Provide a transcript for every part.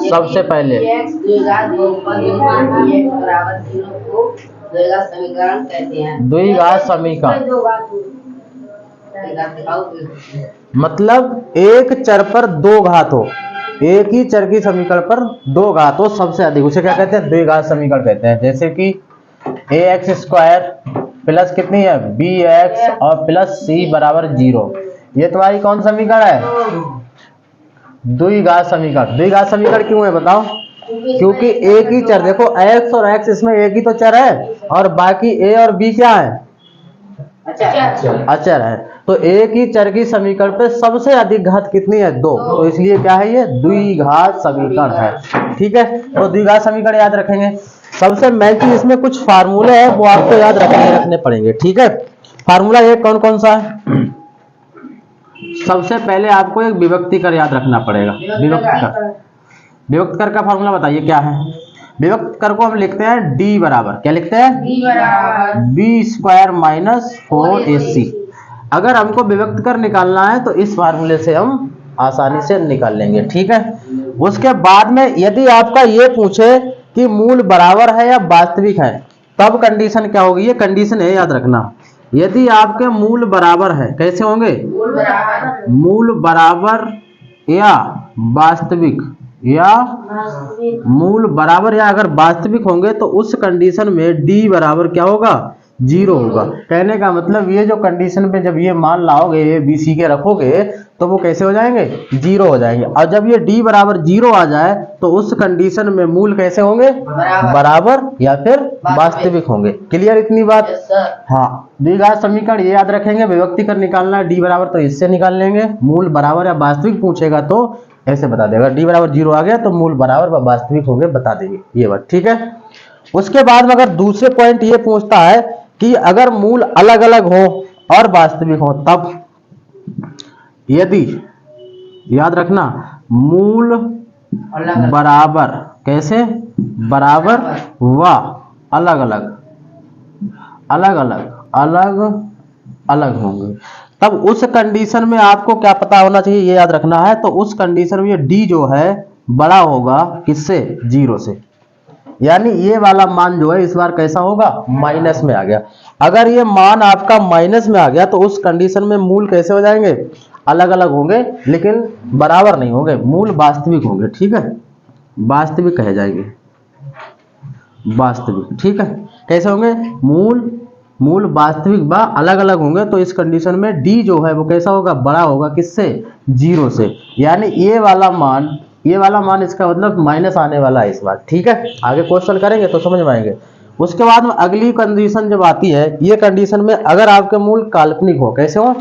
सबसे पहले द्विघात समीकरण मतलब एक चर पर दो घात हो, एक ही चर की समीकरण पर दो घात हो सबसे अधिक, उसे क्या कहते हैं? द्विघात समीकरण कहते हैं। जैसे कि ax स्क्वायर प्लस कितनी है bx और प्लस c बराबर 0, ये तुम्हारी कौन समीकरण है? द्विघात समीकरण। द्विघात समीकरण क्यों है बताओ? क्योंकि एक ही चर, देखो x और x इसमें एक ही तो चर है और बाकी a और b क्या है? अचर है। तो एक ही चर की समीकरण पे सबसे अधिक घात कितनी है? दो। तो इसलिए क्या है? ये द्विघात समीकरण है। ठीक है, तो द्विघात समीकरण याद रखेंगे। सबसे मेन चीज इसमें कुछ फार्मूले हैं वो आपको याद रखने पड़ेंगे। ठीक है, फार्मूला ये कौन कौन सा है? सबसे पहले आपको एक विभक्ति कर याद रखना पड़ेगा। विभक्त कर का फार्मूला बताइए क्या है? विभक्त कर को हम लिखते हैं d बराबर, क्या लिखते हैं? b square minus 4ac। अगर हमको विभक्त कर निकालना है तो इस फार्मूले से हम आसानी से निकाल लेंगे। ठीक है, उसके बाद में यदि आपका ये पूछे कि मूल बराबर है या वास्तविक है, तब कंडीशन क्या होगी? ये कंडीशन है, याद रखना। यदि आपके मूल बराबर है, कैसे होंगे? मूल बराबर या वास्तविक, या मूल बराबर या अगर वास्तविक होंगे तो उस कंडीशन में d बराबर क्या होगा? 0 होगा। कहने का मतलब ये जो कंडीशन पे जब ये मान लाओगे ए बी सी के रखोगे तो वो कैसे हो जाएंगे? 0 हो जाएंगे। और जब ये d बराबर 0 आ जाए तो उस कंडीशन में मूल कैसे होंगे? बराबर या फिर वास्तविक होंगे। क्लियर इतनी बात? हाँ, द्विघात समीकरण ये याद रखेंगे। विभक्ति कर निकालना है d बराबर तो इससे निकाल लेंगे, मूल बराबर या वास्तविक पूछेगा तो ऐसे बता देगा। d बराबर 0 आ गया तो मूल बराबर व वास्तविक होंगे बता देंगे ये बात। ठीक है, उसके बाद में अगर दूसरे पॉइंट ये पूछता है कि अगर मूल अलग अलग हो और वास्तविक हो, तब यदि याद रखना मूल बराबर, कैसे? बराबर व अलग अलग अलग होंगे, तब उस कंडीशन में आपको क्या पता होना चाहिए? ये याद रखना है। तो उस कंडीशन में ये d जो है बड़ा होगा किससे? 0 से। यानी ये वाला मान जो है इस बार कैसा होगा? माइनस में आ गया। अगर ये मान आपका माइनस में आ गया तो उस कंडीशन में मूल कैसे हो जाएंगे? अलग अलग होंगे, लेकिन बराबर नहीं होंगे, मूल वास्तविक होंगे। ठीक है, वास्तविक कहे जाएंगे, वास्तविक। ठीक है, कैसे होंगे? मूल वास्तविक व अलग अलग होंगे। तो इस कंडीशन में d जो है वो कैसा होगा? बड़ा होगा किससे? 0 से। यानी ये वाला मान इसका मतलब माइनस आने वाला है इस बार। ठीक है, आगे क्वेश्चन करेंगे तो समझ में आएंगे। उसके बाद में अगली कंडीशन जब आती है, ये कंडीशन में अगर आपके मूल काल्पनिक हो, कैसे हो?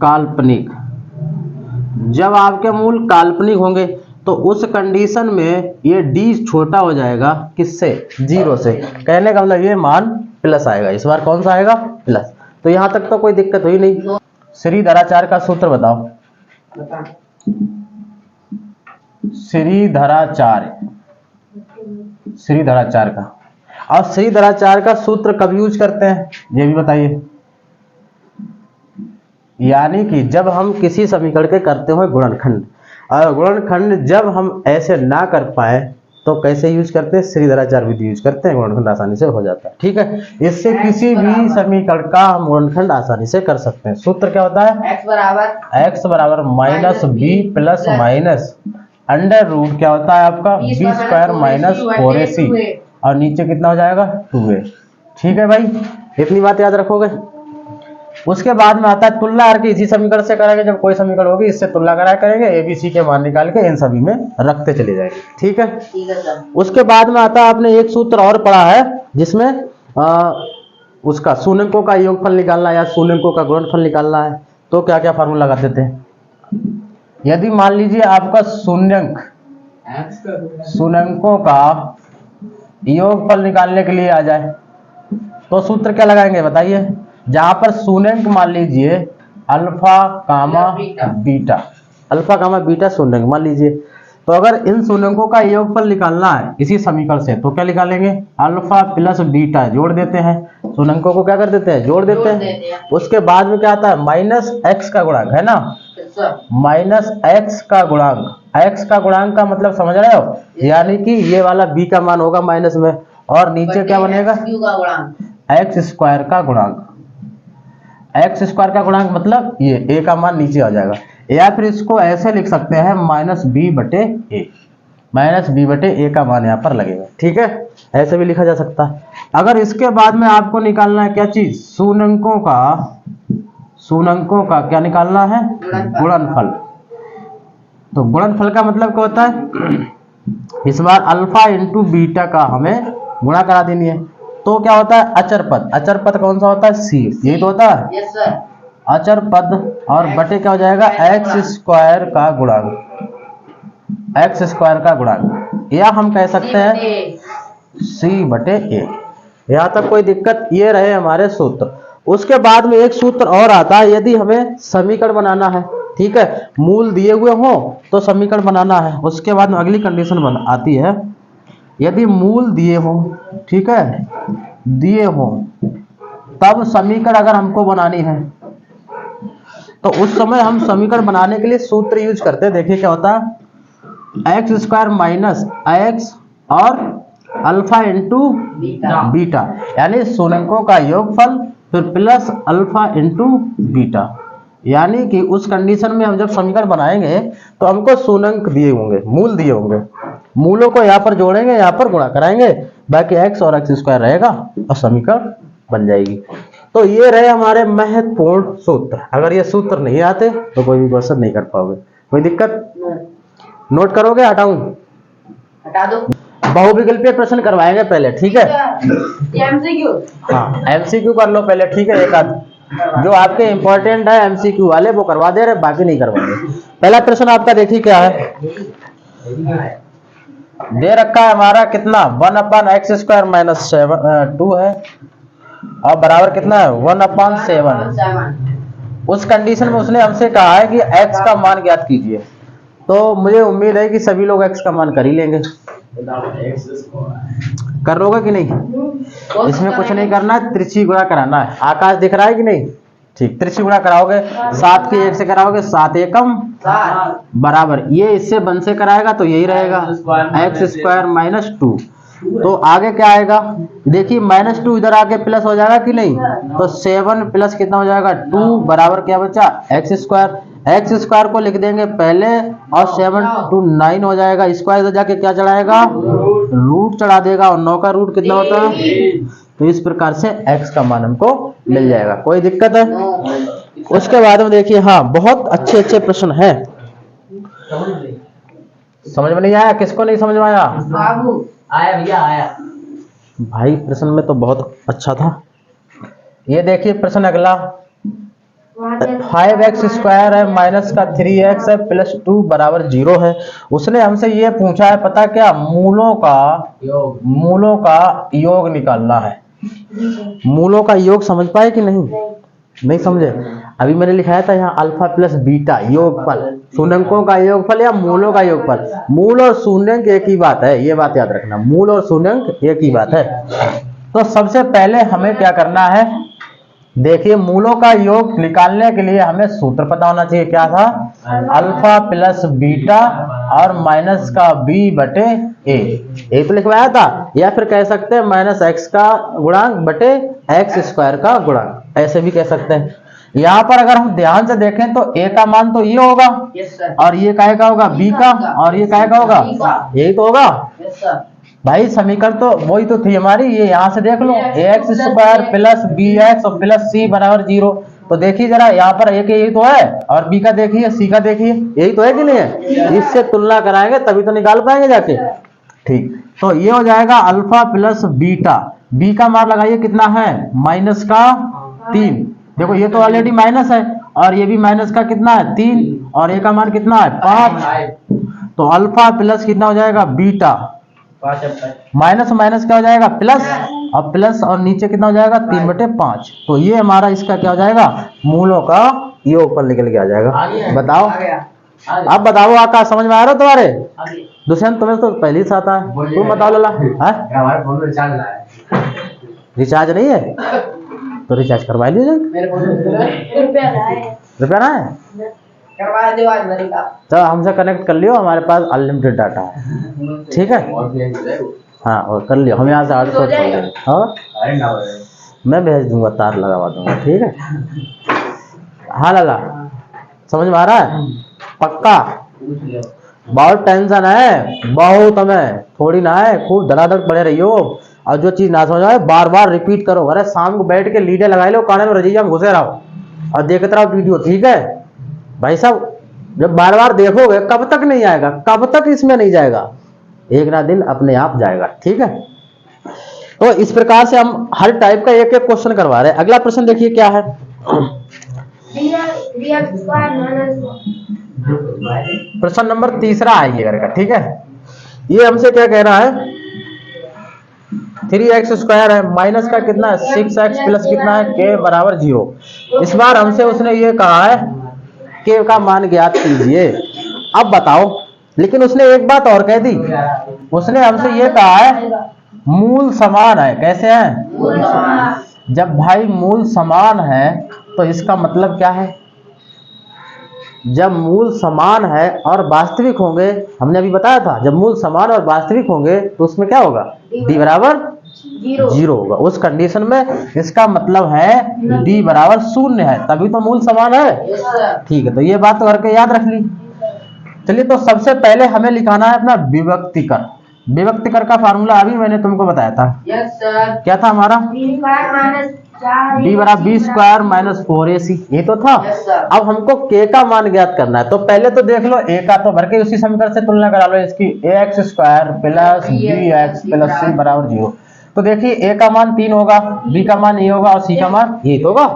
काल्पनिक। जब आपके मूल काल्पनिक होंगे तो उस कंडीशन में ये d छोटा हो जाएगा किससे? 0 से। कहने का मतलब ये मान प्लस आएगा इस बार। कौन सा आएगा? प्लस। तो यहां तक तो कोई दिक्कत हुई नहीं। श्रीधराचार्य का सूत्र बताओ। श्रीधराचार्य का, और श्रीधराचार्य का सूत्र कब यूज करते हैं ये भी बताइए। यानी कि जब हम किसी समीकरण के करते हुए गुणनखंड, और गुणनखंड जब हम ऐसे ना कर पाए तो कैसे यूज करते हैं? श्रीधराचार्य विधि यूज करते हैं, गुणनखंड आसानी से हो जाता है। ठीक है, इससे किसी भी समीकरण का हम गुणनखंड आसानी से कर सकते हैं। सूत्र क्या होता है? x बराबर minus b plus minus under root क्या होता है आपका? बी स्क्वायर माइनस 4ac, और नीचे कितना हो जाएगा? 2a। ठीक है भाई, इतनी बात याद रखोगे। उसके बाद में आता है तुलना करके, इसी समीकरण से करेंगे। जब कोई समीकरण होगी इससे तुलना कराया करेंगे, ए बी सी के मान निकाल के इन सभी में रखते चले जाएंगे। ठीक है, उसके बाद में आता है, आपने एक सूत्र और पढ़ा है जिसमें उसका शून्यकों का योगफल निकालना या शून्यकों का गुणनफल निकालना है। तो क्या क्या फार्मूला लगाते थे? यदि मान लीजिए आपका शून्यकों का योगफल निकालने के लिए आ जाए तो सूत्र क्या लगाएंगे बताइए? जहां पर शून्यंक मान लीजिए अल्फा कामा बीटा शून्यंक मान लीजिए, तो अगर इन शून्यंकों का योगफल निकालना है इसी समीकरण से तो क्या निकालेंगे? अल्फा प्लस बीटा जोड़ देते हैं, शून्यंकों को क्या कर देते हैं? जोड़ देते हैं। उसके बाद में क्या आता है? माइनस एक्स का गुणक है ना, माइनस एक्स का गुणांक। एक्स का गुणांक का मतलब समझ रहे हो, यानी कि ये वाला बी का मान होगा माइनस में, और नीचे क्या बनेगा, एक्स स्क्वायर का गुणांक। एक्स स्क्वायर का गुणांक मतलब ये ए का मान नीचे आ जाएगा, या फिर इसको ऐसे लिख सकते हैं माइनस बी बटे ए। माइनस बी बटे ए का मान यहाँ पर लगेगा, ठीक है, ऐसे भी लिखा जा सकता है। अगर इसके बाद में आपको निकालना है क्या चीज, शून्यंकों का क्या निकालना है, गुणनफल। तो गुणनफल का मतलब क्या होता है, इस बार अल्फा इंटू बीटा का हमें गुणा करा देनी है। तो क्या होता है, अचर पद। अचर पद कौन सा होता है, सी, यही तो होता है। Yes sir. अचर पद और बटे क्या हो जाएगा, एक्स स्क्वायर का गुणांक। एक्स स्क्वायर का गुणांक, या हम कह सकते हैं सी बटे ए। यहाँ तक कोई दिक्कत, ये रहे हमारे सूत्र। उसके बाद में एक सूत्र और आता है, यदि हमें समीकरण बनाना है, ठीक है, मूल दिए हुए हो तो समीकरण बनाना है। उसके बाद में अगली कंडीशन आती है, यदि मूल दिए हो, ठीक है, दिए हो, तब समीकरण अगर हमको बनानी है तो उस समय हम समीकरण बनाने के लिए सूत्र यूज करते हैं। देखिए क्या होता है, एक्स स्क्वायर माइनस एक्स और अल्फा इंटू बीटा, यानी शून्यंकों का योगफल फिर प्लस अल्फा इंटू बीटा। यानी कि उस कंडीशन में हम जब समीकरण बनाएंगे तो हमको शून्यंक दिए होंगे, मूल दिए होंगे, मूलों को यहाँ पर जोड़ेंगे, यहाँ पर गुणा कराएंगे, बाकी एक्स और एक्स स्क्वायर रहेगा और समीकरण बन जाएगी। तो ये रहे हमारे महत्वपूर्ण सूत्र। अगर ये सूत्र नहीं आते तो कोई भी क्वेश्चन नहीं कर पाओगे। कोई दिक्कत, नोट करोगे, हटाऊं, हटा दो। बहुविकल्पीय प्रश्न करवाएंगे पहले, ठीक है। एमसीक्यू, हाँ एमसीक्यू कर लो पहले, ठीक है, एक आध जो आपके इंपॉर्टेंट है एमसीक्यू वाले वो करवा दे रहे, बाकी नहीं करवाएंगे। पहला प्रश्न आपका देखिए क्या है, दे रखा है हमारा कितना, 1/x² माइनस 2 है और बराबर कितना है, 1/7। उस कंडीशन में उसने हमसे कहा है कि x का मान ज्ञात कीजिए। तो मुझे उम्मीद है कि सभी लोग x का मान कर ही लेंगे। कर लोगे कि नहीं, इसमें कुछ नहीं करना है, त्रिची गुणा कराना है। आकाश दिख रहा है कि नहीं, ठीक, त्रिची गुणा कराओगे, 7 की 1 से कराओगे, 7 एकम बराबर, ये इससे 1 से कराएगा तो यही रहेगा x² माइनस 2। तो आगे क्या आएगा, देखिए -2 इधर आके प्लस हो जाएगा कि नहीं, तो 7 प्लस कितना हो जाएगा 2 बराबर क्या बचा, x²। x² को लिख देंगे पहले और 7 2 9 हो जाएगा, स्क्वायर इधर जाके क्या चढ़ाएगा, रूट चढ़ा देगा, और 9 का रूट कितना होता है। तो इस प्रकार से x का मान हमको मिल जाएगा। कोई दिक्कत है। उसके बाद में देखिए, हाँ बहुत अच्छे अच्छे प्रश्न हैं। समझ में नहीं आया, किसको नहीं समझ में आया, बाबू आया भैया आया भाई, प्रश्न में तो बहुत अच्छा था। ये देखिए प्रश्न अगला, 5x² है माइनस का 3x है प्लस 2 बराबर 0 है। उसने हमसे ये पूछा है, पता क्या, मूलों का योग निकालना है। मूलों का योग समझ पाए कि नहीं समझे। अभी मैंने लिखाया था यहाँ अल्फा प्लस बीटा योगफल, शून्यंकों का योगफल या मूलों का योगफल। मूल और शून्यंक एक ही बात है, ये बात याद रखना, मूल और शून्यंक एक ही बात है। तो सबसे पहले हमें क्या करना है, देखिए मूलों का योग निकालने के लिए हमें सूत्र पता होना चाहिए। क्या था, अल्फा प्लस बीटा और माइनस का बी बटे ए, यही तो लिखवाया था। या फिर कह सकते हैं -x का गुणांक बटे x² का गुणांक, ऐसे भी कह सकते हैं। यहाँ पर अगर हम ध्यान से देखें तो a का मान तो ये होगा, और ये काहे का होगा, b का, और ये काहे का होगा, यही तो होगा भाई। समीकरण तो वही तो थी हमारी, ये यहाँ से देख लो, ax² प्लस bx और प्लस c बराबर 0। तो देखिए जरा यहाँ पर एक यही तो है, और b का देखिए, c का देखिए, यही तो है कि नहीं है। इससे तुलना कराएंगे तभी तो निकाल पाएंगे जाके, ठीक। तो ये हो जाएगा अल्फा प्लस बीटा, b का मान लगाइए कितना है, माइनस का 3। देखो ये तो ऑलरेडी माइनस है, और ये भी माइनस का कितना है 3, और a का मान कितना है 5। तो अल्फा प्लस कितना हो जाएगा बीटा, माइनस माइनस क्या हो जाएगा प्लस, और प्लस और नीचे कितना हो जाएगा 3/5। तो ये हमारा इसका क्या हो जाएगा, मूलों का योग पर निकल के आ जाएगा। बताओ, अब बताओ आकाश, समझ में आ रहा है तुम्हारे, दुष्यंत तुम्हें तो पहले से आता है, तुम बताओ लला। हमारे फोन में रिचार्ज नहीं है तो रिचार्ज करवा लीजिए। रुपया ना है, करवा दो आज मेरी का। तो हमसे कनेक्ट कर लियो, हमारे पास अनलिमिटेड डाटा है, ठीक है। हाँ और कर लियो, हम यहाँ से हॉटस्पॉट खोल देंगे। हाँ मैं भेज दूंगा, तार लगवा दूंगा, ठीक है। हाँ लाला समझ में आ रहा है? पक्का? बहुत टेंशन है, बहुत हमें, थोड़ी ना है, खूब धड़ाधड़ पड़े रहियो। और जो चीज ना समझ आए बार बार रिपीट करो। अरे शाम को बैठ के लीडे लगा लो, काने में रजिया में घुसे रहो और देखते रहो वीडियो, ठीक है भाई साहब। जब बार बार देखोगे कब तक नहीं आएगा, कब तक इसमें नहीं जाएगा, एक ना दिन अपने आप जाएगा, ठीक है। तो इस प्रकार से हम हर टाइप का एक एक क्वेश्चन करवा रहे हैं। अगला प्रश्न देखिए क्या है। प्रश्न नंबर 3 आइए करके, ठीक है। ये हमसे क्या कह रहा है, 3x² है, माइनस का कितना है 6x प्लस कितना है k बराबर 0। इस बार हमसे उसने ये कहा है k का मान ज्ञात कीजिए। अब बताओ, लेकिन उसने एक बात और कह दी, उसने हमसे ये कहा है मूल समान है। कैसे है? जब भाई मूल समान है तो इसका मतलब क्या है, जब मूल समान है और वास्तविक होंगे, हमने अभी बताया था जब मूल समान और वास्तविक होंगे तो उसमें क्या होगा, d बराबर 0 होगा। उस कंडीशन में इसका मतलब है d बराबर 0 है, तभी तो मूल समान है, ठीक है। तो ये बात तो करके याद रख ली। चलिए, तो सबसे पहले हमें लिखाना है अपना विभक्तिकर। विभक्तिकर का फार्मूला अभी मैंने तुमको बताया था। Yes sir. क्या था हमारा, d बराबर b² माइनस 4ac, ये तो था। Yes sir. अब हमको k का मान ज्ञात करना है, तो पहले तो देख लो a का, तो भर के उसी समीकरण से तुलना करा लो इसकी, ax² plus bx plus c बराबर 0। तो देखिए a का मान 3 होगा, b का मान ये होगा और c का मान ये होगा,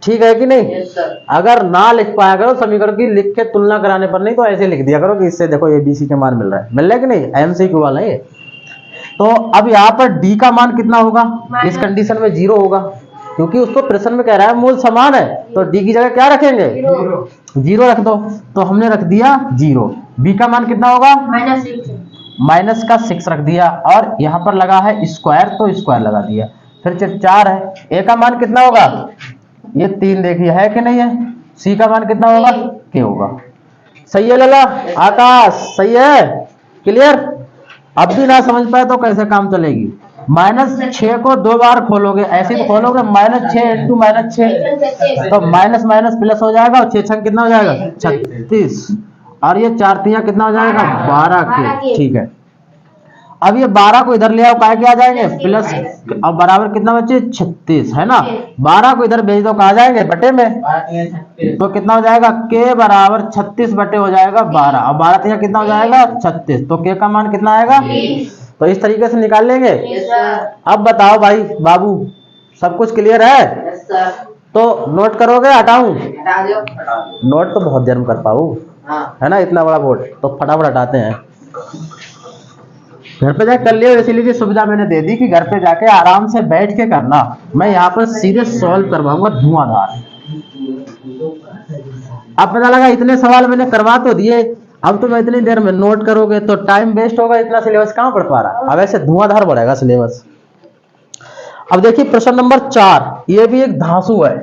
ठीक है कि नहीं। Yes sir. अगर ना लिख पाया करो समीकरण की, लिख के तुलना कराने पर नहीं तो ऐसे लिख दिया करो कि इससे देखो ए बी सी के मान मिल रहा है, मिल रहा है कि नहीं, MCQ वाला है। तो अब यहाँ पर d का मान कितना होगा, इस कंडीशन में 0 होगा, क्योंकि उसको प्रश्न में कह रहा है मूल समान है, तो d की जगह क्या रखेंगे, 0 रख दो। तो हमने रख दिया 0। b का मान कितना होगा, माइनस का 6 रख दिया, और यहाँ पर लगा है स्क्वायर तो स्क्वायर लगा दिया, फिर 4 है। a का मान कितना होगा, ये 3 देखिए है कि नहीं है। c का मान कितना होगा, k होगा। सही है लाला, आकाश सही है, क्लियर। अब भी ना समझ पाए तो कैसे काम चलेगी। -6 को 2 बार खोलोगे, ऐसे तो खोलोगे -6 इंटू -6, तो माइनस माइनस प्लस हो जाएगा, और 6 कितना हो जाएगा 36, और ये 4 3 कितना हो जाएगा 12 के, ठीक है। अब ये 12 को इधर ले आओ, काय के आ जाएंगे प्लस, अब बराबर कितना बचे 36 है ना। 12 को इधर भेज दो, कहा जाएंगे बटे में, तो कितना हो जाएगा k बराबर 36 बटे हो जाएगा 12, और 12 3 कितना हो जाएगा 36, तो k का मान कितना आएगा, तो इस तरीके से निकाल लेंगे। अब बताओ भाई बाबू, सब कुछ क्लियर है? Yes sir. तो नोट करोगे, हटाऊं? हटा दो। नोट तो बहुत देर में कर पाऊं, हाँ। है ना, इतना बड़ा बोर्ड, तो फटाफट हटाते हैं। घर पे जाके कर लियो, इसीलिए सुविधा मैंने दे दी कि घर पे जाके आराम से बैठ के करना। मैं यहाँ पर सीधे सॉल्व करवाऊंगा धुआंधार। अब पता लगा इतने सवाल मैंने करवा तो दिए, अब तुम इतनी देर में नोट करोगे तो टाइम वेस्ट होगा, इतना सिलेबस कहाँ पढ़ पा रहा। अब ऐसे धुआंधार बढ़ेगा सिलेबस। अब देखिए प्रश्न नंबर 4, ये भी एक धांसू है।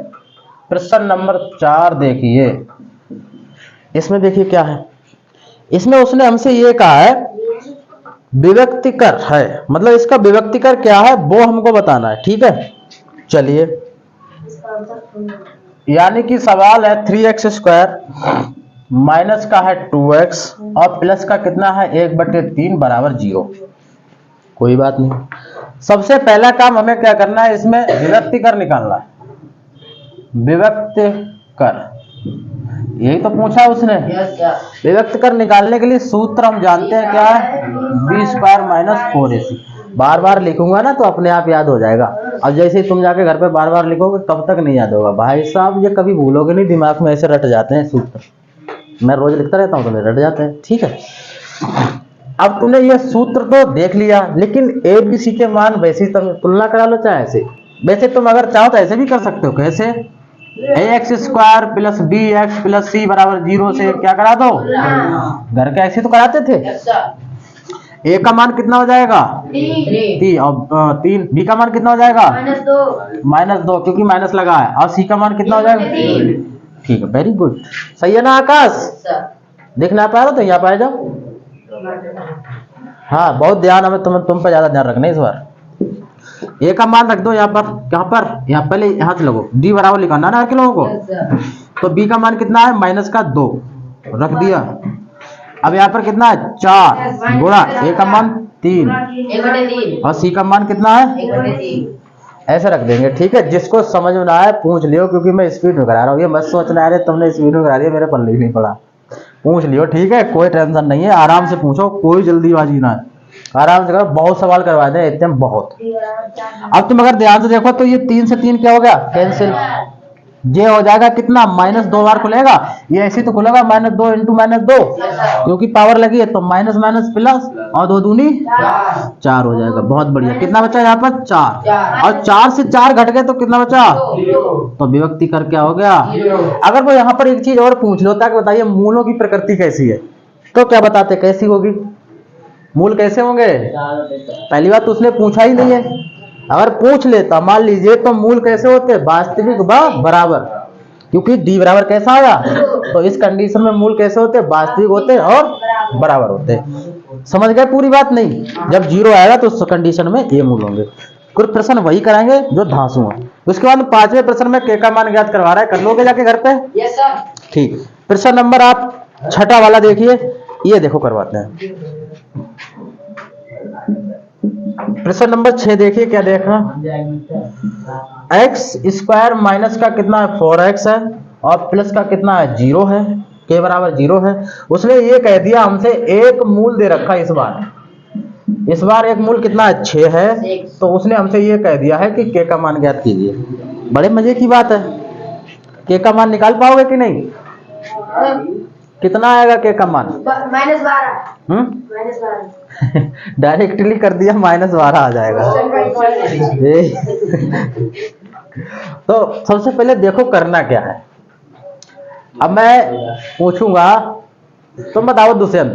प्रश्न नंबर 4 देखिए, इसमें देखिए क्या है। इसमें उसने हमसे ये कहा है विभक्तिकर है, मतलब इसका विभक्तिकर क्या है वो हमको बताना है, ठीक है। चलिए, यानी कि सवाल है 3x² माइनस का है 2x और प्लस का कितना है 1/3 बराबर 0। कोई बात नहीं, सबसे पहला काम हमें क्या करना है, इसमें विभक्तिकर निकालना है। विभक्तिकर यही तो पूछा उसने। विभक्तिकर निकालने के लिए सूत्र हम जानते हैं क्या है, b² माइनस 4ac। बार बार लिखूंगा ना तो अपने आप याद हो जाएगा। अब जैसे ही तुम जाके घर पे बार बार लिखोगे कब तक नहीं याद होगा भाई साहब, ये कभी भूलोगे नहीं, दिमाग में ऐसे रट जाते हैं सूत्र। मैं रोज लिखता रहता हूँ तो मेरे रट जाते हैं, ठीक है। अब तुमने ये सूत्र तो देख लिया, लेकिन a b c के मान वैसे तुम तुलना करा लो चाहे ऐसे। वैसे तुम अगर चाहो तो ऐसे भी कर सकते हो, कैसे, ax² plus bx plus c बराबर 0 से क्या करा दो, घर के ऐसे तो कराते थे। a का मान कितना हो जाएगा 3, और 3, b का मान कितना हो जाएगा -2, क्योंकि माइनस लगा है, और c का मान कितना हो जाएगा ठीक है, वेरी गुड, सही है ना आकाश? सर देख ना पा रहे हो तो यहाँ पे आ जाओ। हाँ, बहुत ध्यान हमें तुम पे ज्यादा ध्यान रखना है इस बार। ए का मान रख दो यहाँ पर, कहाँ पर, यहाँ पहले यहाँ से लगो, डी बराबर लिखाना ना हर के लोगों को। यस सर तो बी का मान कितना है, माइनस का 2 रख दिया। अब यहाँ पर कितना है, 4 गुणा ए का मान 3 1/3 और सी का मान कितना है, 1/3 ऐसे रख देंगे। ठीक है, जिसको समझ में ना आए पूछ लियो, क्योंकि मैं स्पीड में करा रहा हूँ, ये मत सोचना अरे तुमने स्पीड में करा दिया मेरे पल्ले ही नहीं पड़ा। पूछ लियो, ठीक है, कोई टेंशन नहीं है, आराम से पूछो, कोई जल्दीबाजी ना है, आराम से करो, बहुत सवाल करवा दें इतने में बहुत। अब तुम अगर ध्यान से देखो तो ये 3 से 3 क्या हो गया, कैंसिल, ये हो जाएगा कितना, माइनस 2 बार खुलेगा, ये ऐसे तो खुलेगा -2 इंटू -2, क्योंकि पावर लगी है तो माइनस माइनस प्लस और 2 दूनी 4 हो जाएगा। बहुत बढ़िया, कितना बचा यहाँ पर, 4, और 4 से 4 घट गए तो कितना बचा, तो विभक्ति कर क्या हो गया। अगर वो यहाँ पर एक चीज और पूछ लो ताकि बताइए मूलों की प्रकृति कैसी है, तो क्या बताते, कैसी होगी, मूल कैसे होंगे। पहली बात तो उसने पूछा ही नहीं है, अगर पूछ लेता मान लीजिए तो मूल कैसे होते, वास्तविक व बराबर, क्योंकि डी बराबर कैसा आया, तो इस कंडीशन में मूल कैसे होते, वास्तविक होते और बराबर होते। समझ गए पूरी बात, नहीं जब 0 आएगा तो उस कंडीशन में ये मूल होंगे। कुछ प्रश्न वही कराएंगे जो धांसू है। उसके बाद 5वें प्रश्न में के का मान ज्ञात करवा रहा है, कर लोगे जाके घर पे। यस सर ठीक, प्रश्न नंबर आप 6 वाला देखिए, ये देखो करवाते हैं। प्रश्न नंबर 6 देखिए, क्या देखना, एक्स स्क्वायर माइनस का कितना है, 4x है, और प्लस का कितना है, 0 है, के बराबर 0 है। उसने ये कह दिया हमसे एक मूल दे रखा है, इस बार एक मूल कितना है, 6 है, तो उसने हमसे ये कह दिया है कि के का मान ज्ञात कीजिए। बड़े मजे की बात है, के का मान निकाल पाओगे कि नहीं, कितना आएगा के का मान, -12 डायरेक्टली कर दिया, -12 आ जाएगा। तो सबसे पहले देखो करना क्या है। अब मैं पूछूंगा, तुम बताओ दुष्यंत,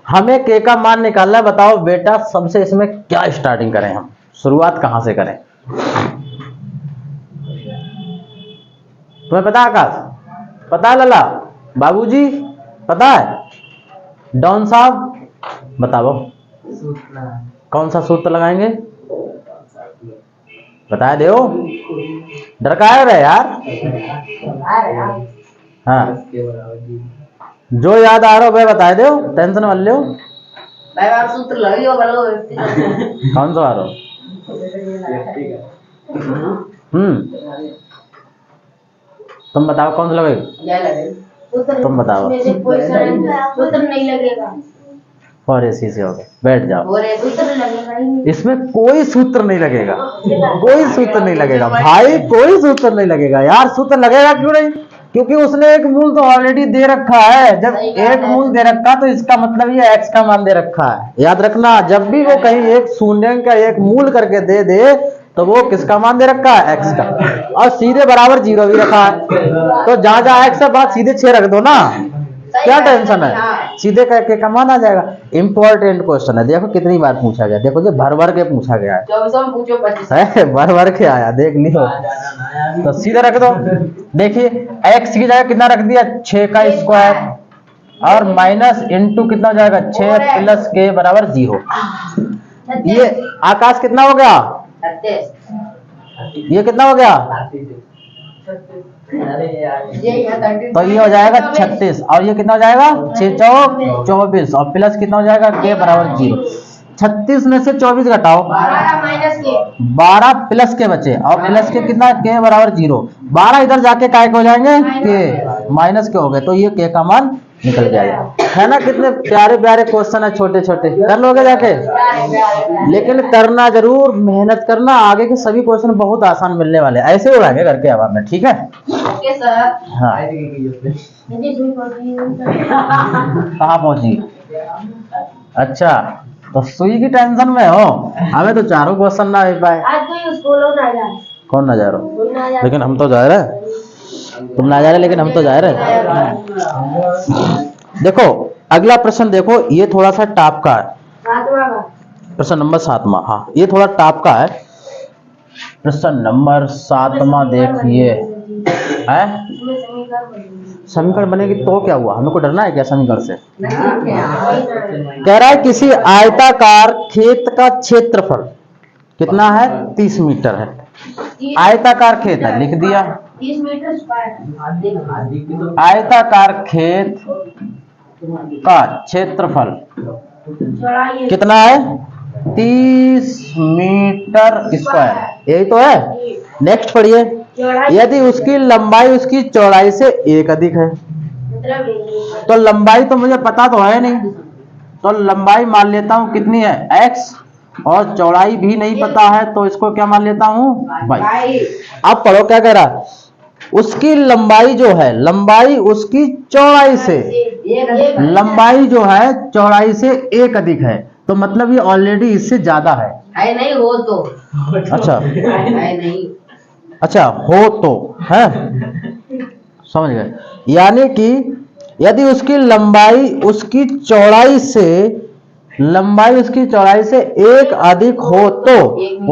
हमें के का मान निकालना है, बताओ बेटा सबसे इसमें क्या स्टार्टिंग करें, हम शुरुआत कहां से करें, तुम्हें पता है आकाश, पता है लला, बाबूजी पता है, डॉन साहब बताओ कौन सा सूत्र लगाएंगे, बता दो, डर का है रे यार। हाँ, जो याद आ रहा हो वह बता दो, टेंशन मत लो। सूत्र लगियो गलो कौन सा आ रहा हो, तुम बताओ कौन सा लगेगा, तुम बताओ। सूत्र नहीं लगेगा, और ऐसी से होगा, बैठ जाओ, सूत्र लगेगा ही इसमें कोई सूत्र नहीं लगेगा, कोई सूत्र नहीं लगेगा भाई, कोई सूत्र नहीं लगेगा यार। सूत्र लगेगा क्यों नहीं, क्योंकि उसने एक मूल तो ऑलरेडी दे रखा है। जब एक मूल दे रखा तो इसका मतलब ये एक्स का मान दे रखा है। याद रखना, जब भी वो कहीं एक शून्य का एक मूल करके दे दे तो वो किसका मान दे रखा है, एक्स का, और सीधे बराबर 0 भी रखा है, तो जहां जहां एक्स है बात सीधे 6 रख दो ना, क्या टेंशन है, सीधे करके का मान आ जाएगा। इंपॉर्टेंट क्वेश्चन है, देखो कितनी बार पूछा गया, देखो जो भर भर के पूछा गया है, 24 में पूछो 25 है भर भर के आया, देख लियो, तो सीधे रख दो। देखिए एक्स की जगह कितना रख दिया, 6 का स्क्वायर, और माइनस इंटू कितना हो जाएगा, 6 प्लस के बराबर 0। ये आकाश कितना हो गया, 36 ये कितना हो गया, तो ये हो जाएगा 36, और ये कितना हो जाएगा, 6 चौक 24, और प्लस कितना हो जाएगा, के बराबर 0। 36 में से 24 घटाओ, 12 माइनस के 12 प्लस के बचे, और प्लस के कितना, के बराबर 0। 12 इधर जाके काय के हो जाएंगे, के माइनस के हो गए, तो ये के का मान निकल जाएगा। है ना, कितने प्यारे प्यारे क्वेश्चन है, छोटे छोटे, कर लोगे जाके, लेकिन करना जरूर, मेहनत करना, आगे के सभी क्वेश्चन बहुत आसान मिलने वाले, ऐसे उड़ाएंगे करके अब में, ठीक है। Okay sir. हाँ, कहाँ पहुंची, अच्छा तो सुई की टेंशन में हो, हमें तो चारों क्वेश्चन ना आ पाए। आज कोई स्कूल ना जाए, कौन ना जा रहा, लेकिन हम तो जा रहे, तुम ना जा रहे लेकिन हम तो जा रहे। देखो अगला प्रश्न, देखो ये थोड़ा सा टॉप का है, प्रश्न नंबर 7वां, हाँ ये थोड़ा टॉप का है। प्रश्न नंबर 7वां देखिए, है इसमें समीकरण बनेगी। समीकरण बनेगी तो क्या हुआ, हमें को डरना है क्या समीकरण से? नहीं, कह रहा है किसी आयताकार खेत का क्षेत्रफल कितना है, 30 मीटर है। आयताकार खेत है, लिख दिया। 30 मीटर स्क्वायर। आयताकार खेत का क्षेत्रफल चौड़ाई कितना है, 30 मीटर स्क्वायर, यही तो है। नेक्स्ट पढ़िए, यदि उसकी लंबाई उसकी चौड़ाई से एक अधिक है, मतलब तो लंबाई तो मुझे पता तो है नहीं, तो लंबाई मान लेता हूं कितनी है, x, और चौड़ाई भी नहीं पता है तो इसको क्या मान लेता हूं, y। अब पढ़ो क्या कह रहा है, उसकी लंबाई जो है, लंबाई उसकी चौड़ाई से, लंबाई जो है चौड़ाई से एक अधिक है, तो मतलब ये ऑलरेडी इससे ज्यादा है। नहीं हो तो अच्छा नहीं अच्छा, हो तो है, समझ गए। यानी कि यदि उसकी लंबाई उसकी चौड़ाई से, लंबाई उसकी चौड़ाई से एक अधिक हो तो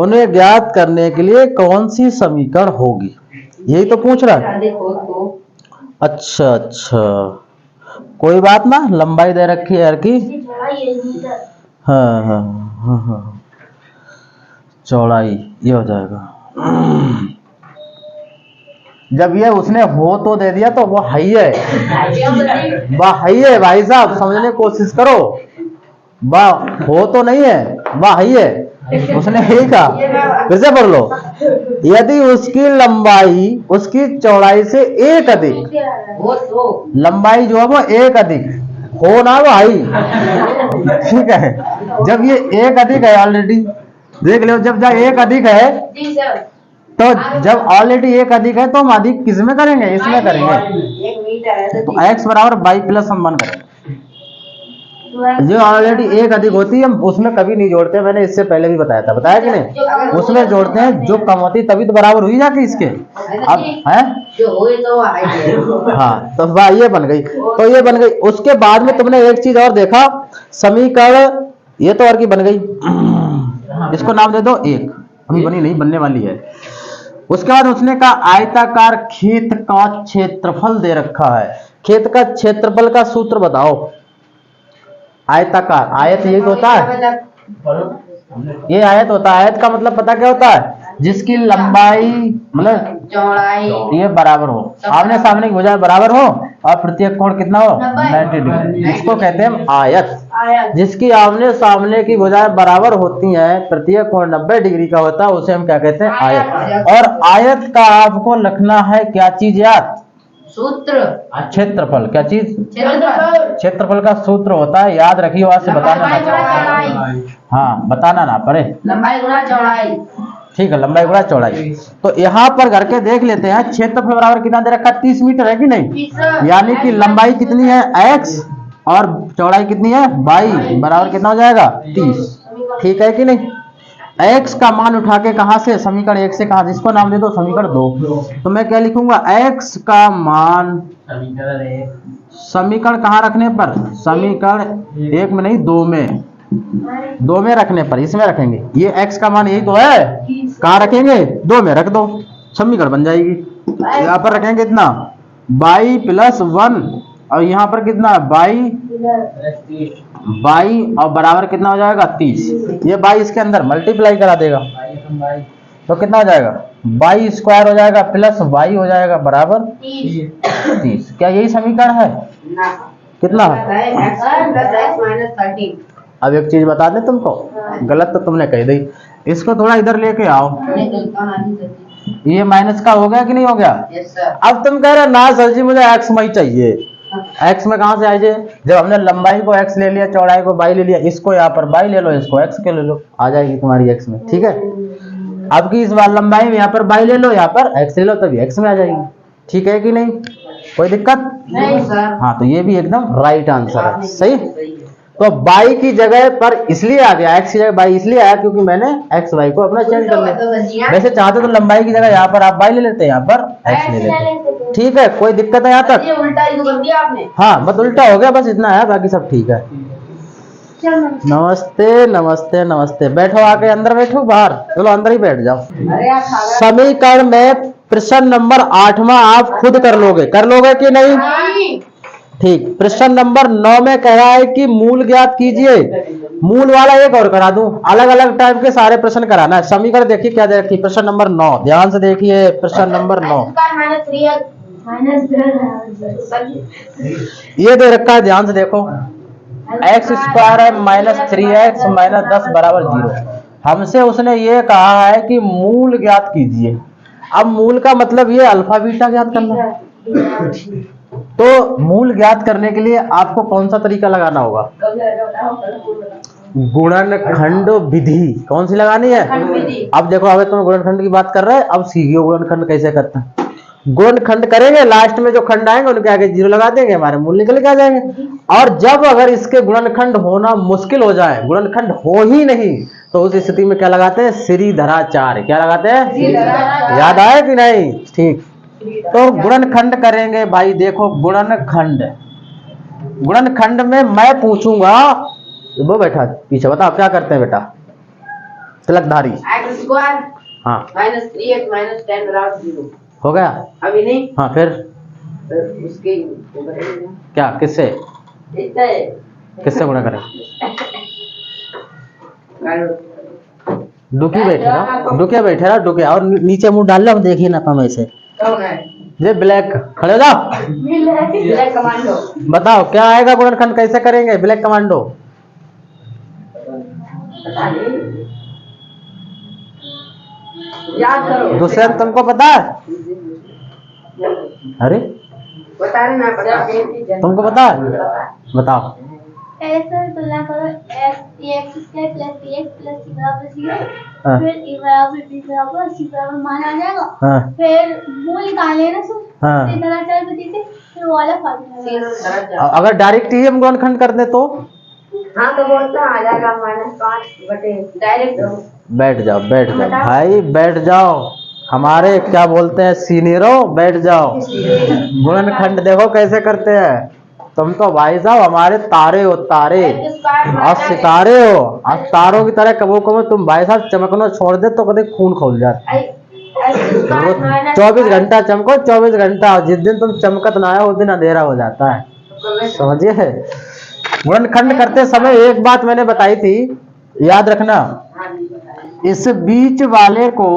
उन्हें ज्ञात करने के लिए कौन सी समीकरण होगी, यही तो पूछ रहा है। अधिक हो तो अच्छा अच्छा, कोई बात ना, लंबाई दे रखी है यार की। हाँ हाँ हाँ हाँ, चौड़ाई ये हो जाएगा। जब ये उसने हो तो दे दिया तो वो है ही है, वाह है ही है भाई साहब, समझने की कोशिश करो, वाह हो तो नहीं है, वाह है ही है, उसने यही कहा। फिर से पढ़ लो, यदि उसकी लंबाई उसकी चौड़ाई से एक अधिक, हो तो लंबाई जो है वो एक अधिक हो ना, वो आई, ठीक है। जब ये एक अधिक है ऑलरेडी, देख लो, जब एक अधिक है, जी सर तो जब ऑलरेडी एक अधिक है तो हम अधिक किस में करेंगे, इसमें करेंगे। 1 मीटर है तो x बराबर बाई प्लस हम 1 करेंगे। जो ऑलरेडी एक अधिक होती है हम उसमें कभी नहीं जोड़ते, मैंने इससे पहले भी बताया था, बताया कि नहीं, उसमें जोड़ते हैं जो कम होती तभी तो बराबर हुई जाती इसके। अब है जो होए तो है। हाँ, तो वाह ये बन गई, तो ये बन गई। उसके बाद में तुमने एक चीज और देखा, समीकरण ये तो और की बन गई, इसको नाम दे दो एक, अभी बनी नहीं, बनने वाली है। उसके बाद उसने कहा आयताकार खेत का क्षेत्रफल दे रखा है, खेत का क्षेत्रफल का सूत्र बताओ। आयताकार, आयत यही तो होता है, ये आयत होता है, आयत का मतलब पता क्या होता है, जिसकी लंबाई मतलब चौड़ाई ये बराबर हो, आमने सामने की भुजाएं बराबर हो और प्रत्येक कोण कितना हो, 90 डिग्री, इसको कहते हैं आयत। जिसकी आमने सामने की भुजाएं बराबर होती हैं, प्रत्येक कोण 90 डिग्री का होता है, उसे हम क्या कहते हैं, आयत। और आयत का आपको लिखना है क्या चीज याद, सूत्र क्षेत्रफल, क्या चीज, क्षेत्रफल क्षेत्रफल का सूत्र होता है, याद रखिए, वहां से बताना ना, हाँ बताना ना पड़े, लंबाई गुना चौड़ाई। ठीक है, लंबाई गुणा चौड़ाई। तो यहाँ पर करके देख लेते हैं, क्षेत्रफल बराबर कितना दे रखा है, 30 मीटर है कि नहीं, यानी कि लंबाई कितनी है x और चौड़ाई कितनी है y, बराबर कितना हो जाएगा 30, ठीक है कि नहीं। x का मान उठा के कहां से, समीकरण 1 से कहा, जिसको नाम दे दो समीकरण 2, तो मैं क्या लिखूंगा, x का मान समीकरण कहाँ रखने पर, समीकरण 1 में नहीं 2 में, 2 में रखने पर, इसमें रखेंगे, ये x का मान यही तो है, कहाँ रखेंगे, 2 में रख दो, समीकरण बन जाएगी। यहाँ पर रखेंगे कितना, y प्लस 1, और यहाँ पर कितना y और बराबर कितना हो जाएगा 30, ये y इसके अंदर मल्टीप्लाई करा देगा, तो कितना हो जाएगा, y स्क्वायर हो जाएगा प्लस y हो जाएगा बराबर 30। क्या यही समीकरण है, कितना, अब एक चीज बता दे तुमको, गलत तो तुमने कह दी, इसको थोड़ा इधर लेके आओ, ये माइनस का हो गया कि नहीं हो गया। अब तुम कह रहे ना सर जी मुझे x में ही चाहिए, x में कहां से आए, जब हमने लंबाई को x ले लिया, चौड़ाई को y ले लिया, इसको यहाँ पर y ले लो, इसको x के ले लो, आ जाएगी तुम्हारी x में, ठीक है। अब की इस बार लंबाई में यहाँ पर y ले लो, यहाँ पर x ले लो, तभी x में आ जाएगी, ठीक है कि नहीं, कोई दिक्कत नहीं सर। हाँ, तो ये भी एकदम राइट आंसर है, सही। तो y की जगह पर इसलिए आ गया, x की जगह y इसलिए आया क्योंकि मैंने x y को अपना चेंज कर लिया। वैसे चाहते तो लंबाई की जगह यहाँ पर आप y ले लेते, यहाँ पर x ले लेते, ठीक है, कोई दिक्कत है यहाँ तक, ये उल्टा ही तो कर दिया आपने। हाँ बस उल्टा हो गया, बस इतना है, बाकी सब ठीक है। नमस्ते नमस्ते नमस्ते, बैठो, आके अंदर बैठो, बाहर चलो, अंदर ही बैठ जाओ। अरे आप समीकरण में प्रश्न नंबर 8वां आप खुद कर लोगे कि नहीं? नहीं। ठीक। प्रश्न नंबर 9 में कह रहा है कि मूल ज्ञात कीजिए। मूल वाला एक और करा दूं, अलग अलग टाइप के सारे प्रश्न कराना है। समीकरण देखिए क्या दे रखी है। प्रश्न नंबर 9 ध्यान से देखिए। प्रश्न नंबर 9 ये दे रखा है, ध्यान से देखो। एक्स स्क्वायर है -3x - 10 बराबर 0। हमसे उसने ये कहा है कि मूल ज्ञात कीजिए। अब मूल का मतलब ये अल्फा बीटा ज्ञात करना है। तो मूल ज्ञात करने के लिए आपको कौन सा तरीका लगाना होगा? गुणनखंड विधि। कौन सी लगानी है? अब देखो, अभी तुम गुणनखंड की बात कर रहे हैं, अब सीखियो गुणनखंड कैसे करते हैं। गुणनखंड करेंगे, लास्ट में जो खंड आएंगे उनके आगे 0 लगा देंगे, हमारे मूल निकल के आ जाएंगे। और जब अगर इसके गुणनखंड होना मुश्किल हो जाए, गुणनखंड हो ही नहीं, तो उस स्थिति में क्या लगाते हैं? श्रीधराचार्य। क्या लगाते हैं? याद आया कि नहीं? ठीक। तो गुणनखंड करेंगे भाई। देखो गुणनखंड में मैं पूछूंगा, वो बैठा पीछे, बताओ क्या करते हैं बेटा? तिलकधारी। एक्स स्क्वायर हाँ, -3x - 10 बराबर 0 हो गया। अभी नहीं। हाँ, फिर उसके क्या, किससे इतना है। किससे गुणा करें? कौन डुकी बैठे रहा डुके, और नीचे मुंह डाल लो, देखिए ना तुम ऐसे। है? ये ब्लैक, खड़े हो जाओ। Black commando. बताओ क्या आएगा? गुणनखंड कैसे करेंगे ब्लैक कमांडो? पता नहीं। याद करो। दूसरे तुमको पता है? अरे बता रहे ना, पता तुमको पता है? बताओ। ऐसा तुलना करो x square plus bx plus c बराबर 0। हाँ। फिर a बराबर b बराबर c बराबर मान आ जाएगा। हाँ। फिर मूल निकाले ना सब। हाँ। श्रीधराचार्य विधि से फिर वो वाला फार्मूला। अगर डायरेक्ट ही हम गुणनखंड कर दे तो? हाँ, तो बोलता आ जाएगा -5 बटे डायरेक्ट। बैठ जाओ भाई, बैठ जाओ। हमारे क्या बोलते हैं, सीनियरों, बैठ जाओ। गुणनखंड देखो कैसे करते हैं। तुम तो भाई साहब हमारे तारे हो, तारे और सितारे हो। और तारों की तरह कबो कबो तुम भाई साहब चमकना छोड़ दे तो कभी खून खोल जाए। 24 घंटा चमको, 24 घंटा। जिस दिन तुम चमकत ना आए उस दिन अंधेरा हो जाता है, समझिए। गुणनखंड करते समय एक बात मैंने बताई थी, याद रखना। इस बीच वाले को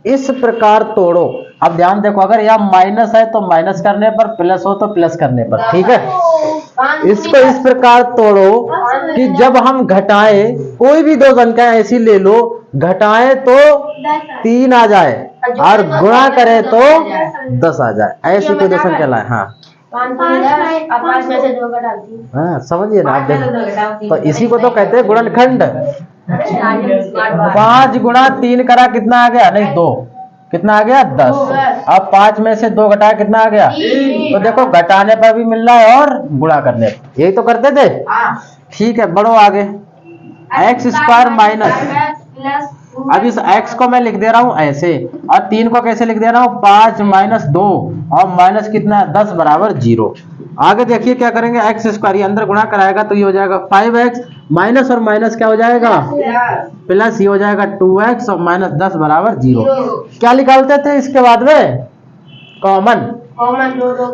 इस प्रकार तोड़ो। अब ध्यान देखो, अगर यहाँ माइनस है तो माइनस करने पर, प्लस हो तो प्लस करने पर, ठीक है। इसको इस प्रकार तोड़ो कि जब हम घटाएं, कोई भी दो संख्या ऐसी ले लो, घटाएं तो 3 आ जाए और गुणा करें तो 10 आ जाए, ऐसी कोई दो संख्या लाए। हाँ, 5 में से 2 का डालती हूँ। हाँ, समझिए ना आप। देखो तो इसी को तो कहते हैं गुणनखंड। 5 गुणा 3 करा, कितना आ गया? नहीं, 2। कितना आ गया? 10। अब 5 में से 2 घटाया, कितना आ गया? तो देखो, घटाने पर भी मिल रहा है और गुणा करने पर। यही तो करते थे। ठीक है, बढ़ो आगे। एक्स स्क्वायर माइनस, अब इस x को मैं लिख दे रहा हूं ऐसे, और 3 को कैसे लिख दे रहा हूं? 5 - 2 और माइनस कितना है? 10 बराबर 0। आगे देखिए क्या करेंगे। एक्स स्क्वायर ये अंदर गुणा कराएगा तो ये हो जाएगा 5x, माइनस और माइनस क्या हो जाएगा? प्लस। ये हो जाएगा 2x और -10 बराबर 0। क्या निकालते थे इसके बाद में? कॉमन।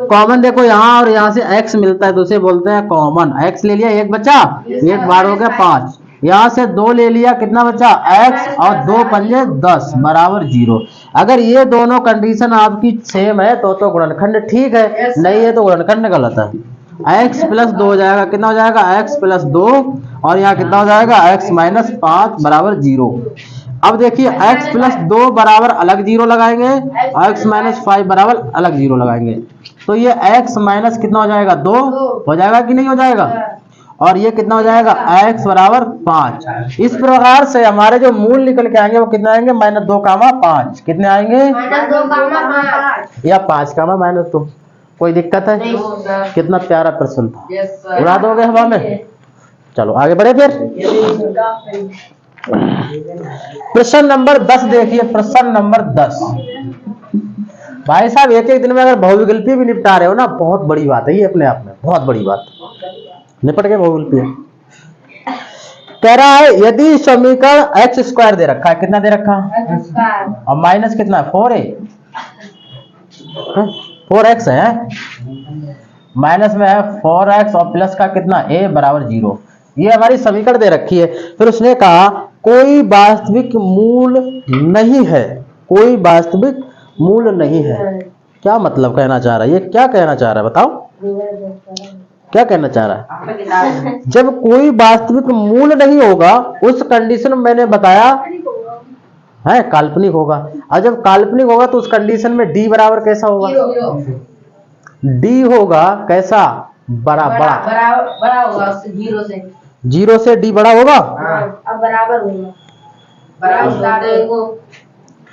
कॉमन देखो, यहाँ और यहाँ से x मिलता है तो उसे बोलते हैं कॉमन। x ले लिया, एक बचा, एक बार हो गया 5। यहाँ से 2 ले लिया, कितना बचा? x, और 2 पंजे 10 बराबर 0। अगर ये दोनों कंडीशन आपकी सेम है तो गुणनखंड ठीक है, नहीं है तो गुणनखंड गलत है। x + 2 हो जाएगा, कितना हो जाएगा? x + 2, और यहाँ कितना हो जाएगा? x - 5 बराबर 0। अब देखिए, x + 2 बराबर अलग 0 लगाएंगे, x - 5 बराबर अलग 0 लगाएंगे, तो ये x माइनस कितना हो जाएगा? 2 हो जाएगा कि नहीं हो जाएगा? और ये कितना हो जाएगा? x बराबर 5। इस प्रकार से हमारे जो मूल निकल के आएंगे वो कितना आएंगे? -2, 5। कितने आएंगे? -2, या 5, -2। कोई दिक्कत है? कितना प्यारा प्रश्न था। उड़ा दोगे हवा में। चलो आगे बढ़े फिर। प्रश्न नंबर 10 देखिए। प्रश्न नंबर 10 भाई साहब, एक दिन में अगर बहुविकल्पी भी निपटा रहे हो ना, बहुत बड़ी बात है ये, अपने आप में बहुत बड़ी बात। निपट गए बहुविकल्पी। कह रहा है यदि समीकरण x स्क्वायर दे रखा है, कितना दे रखा है? और माइनस कितना? 4a। 4x है, माइनस में है 4x और प्लस का कितना a बराबर 0। ये हमारी समीकरण दे रखी है। फिर उसने कहा कोई वास्तविक मूल नहीं है, कोई वास्तविक मूल नहीं है। क्या मतलब कहना चाह रहा है, ये क्या कहना चाह रहा है बताओ, क्या कहना चाह रहा है? जब कोई वास्तविक मूल नहीं होगा उस कंडीशन में मैंने बताया है काल्पनिक होगा, और जब काल्पनिक होगा तो उस कंडीशन में डी बराबर कैसा होगा, डी होगा कैसा, बड़ा बड़ा बड़ा होगा उससे, 0 से। 0 से डी बड़ा होगा, अब बराबर होगा, बराबर वो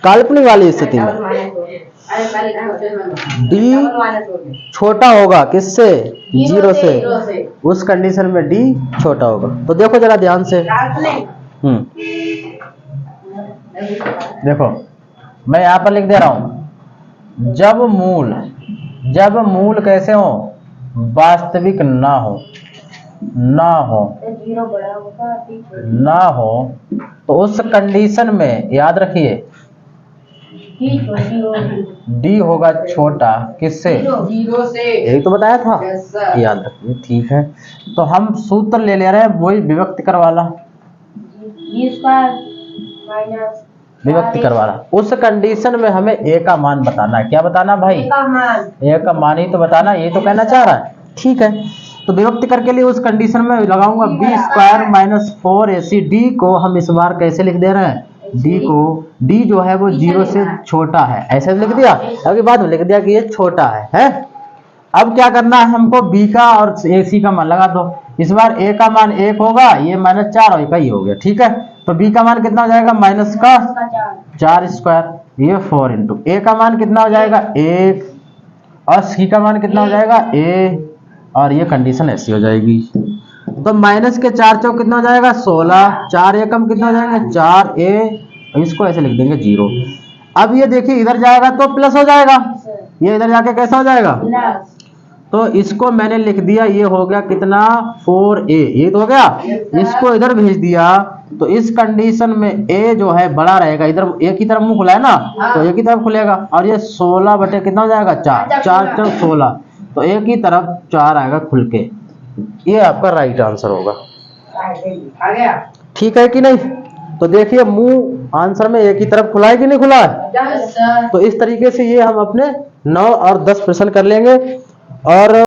काल्पनिक वाली स्थिति में डी छोटा होगा किससे, 0 से, उस कंडीशन में डी छोटा होगा। तो देखो जरा ध्यान से, देखो मैं यहाँ पर लिख दे रहा हूं, जब मूल कैसे हो, वास्तविक ना हो, ना हो तो उस कंडीशन में याद रखिए डी होगा छोटा किससे, 0 से। यही तो बताया था, याद रखिए। ठीक है, तो हम सूत्र ले रहे हैं वही विभक्त कर वाला, विभक्त कर वाला। उस कंडीशन में हमें a का मान बताना है। क्या बताना भाई, a का मान ही तो बताना, ये तो कहना चाह रहा है। ठीक है, तो विभक्त करके लिए उस कंडीशन में लगाऊंगा b² माइनस 4ac। डी को हम इस बार कैसे लिख दे रहे हैं, डी को, डी जो है वो 0 से छोटा है, ऐसे लिख दिया, अभी बाद में लिख दिया कि ये छोटा है। अब क्या करना है हमको, b का और ac का मान लगा दो। इस बार a का मान 1 होगा, ये -4 और 1 ही हो गया। ठीक है, तो b का मान कितना हो जाएगा, माइनस का 4 स्क्वायर, ये 4 इंटू a का मान कितना हो जाएगा 1, और c का मान कितना हो जाएगा a, और ये कंडीशन ऐसी हो जाएगी। तो माइनस के 4 चौक कितना हो जाएगा 16, 4 एकम कितना हो जाएगा 4a, इसको ऐसे लिख देंगे 0। अब ये देखिए इधर जाएगा तो प्लस हो जाएगा, ये इधर जाके कैसा हो जाएगा, तो इसको मैंने लिख दिया, ये हो गया कितना 4a, ये तो हो गया। इसको इधर भेज दिया तो इस कंडीशन में a जो है बड़ा रहेगा, इधर a की तरफ मुंह खुला है ना, तो a की तरफ खुलेगा, और ये 16 बटे कितना हो जाएगा 4, 4 चौक 16, तो a की तरफ 4 आएगा खुल के, ये आपका राइट आंसर होगा। आ गया, ठीक है कि नहीं? तो देखिए मुंह आंसर में a की तरफ खुला है कि नहीं खुला है। तो इस तरीके से ये हम अपने 9 और 10 प्रश्न कर लेंगे। और